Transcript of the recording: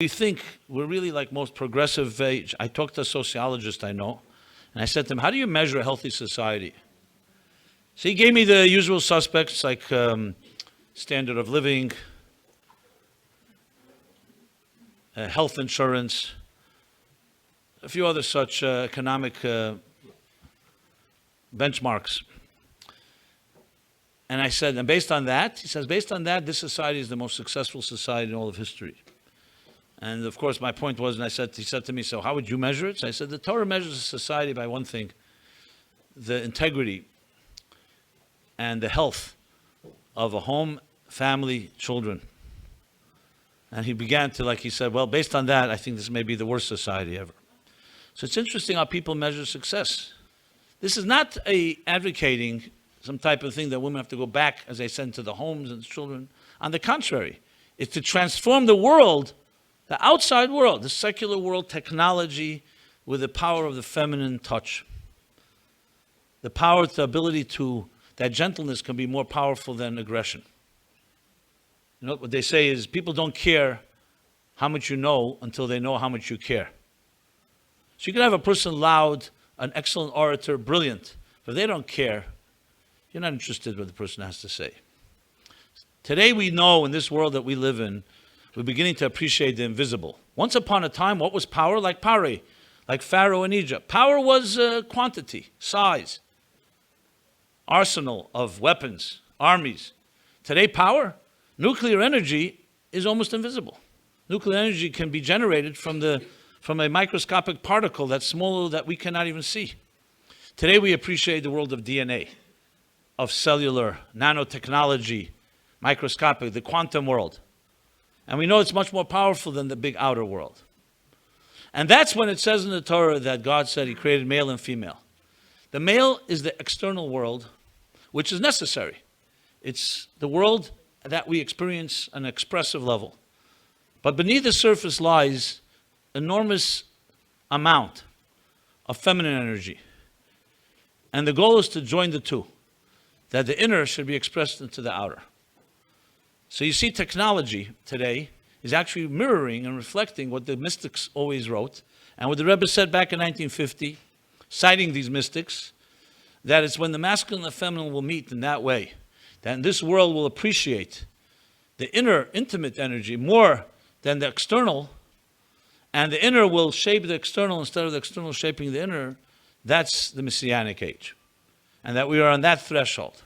We think we're really like most progressive age. I talked to a sociologist I know, and I said to him, how do you measure a healthy society? So he gave me the usual suspects like standard of living, health insurance, a few other such economic benchmarks. And I said, and based on that, he says, based on that, this society is the most successful society in all of history. And of course, my point was, and he said to me, so how would you measure it? So I said, the Torah measures a society by one thing, the integrity and the health of a home, family, children. And he began to, like he said, well, based on that, I think this may be the worst society ever. So it's interesting how people measure success. This is not advocating some type of thing that women have to go back, as I said, to the homes and the children. On the contrary, it's to transform the world, the outside world, the secular world, technology, with the power of the feminine touch. The power, the ability to, that gentleness can be more powerful than aggression. You know, what they say is people don't care how much you know until they know how much you care. So you can have a person loud, an excellent orator, brilliant, but if they don't care, you're not interested in what the person has to say. Today we know in this world that we live in, we're beginning to appreciate the invisible. Once upon a time, what was power? Like Pare, like Pharaoh in Egypt. Power was quantity, size, arsenal of weapons, armies. Today, power, nuclear energy is almost invisible. Nuclear energy can be generated from a microscopic particle that's smaller that we cannot even see. Today, we appreciate the world of DNA, of cellular, nanotechnology, microscopic, the quantum world. And we know it's much more powerful than the big outer world. And that's when it says in the Torah that God said he created male and female. The male is the external world, which is necessary. It's the world that we experience on an expressive level. But beneath the surface lies enormous amount of feminine energy. And the goal is to join the two, that the inner should be expressed into the outer. So you see, technology today is actually mirroring and reflecting what the mystics always wrote, and what the Rebbe said back in 1950, citing these mystics, that it's when the masculine and the feminine will meet in that way, that this world will appreciate the inner, intimate energy more than the external, and the inner will shape the external instead of the external shaping the inner. That's the Messianic age. And that we are on that threshold.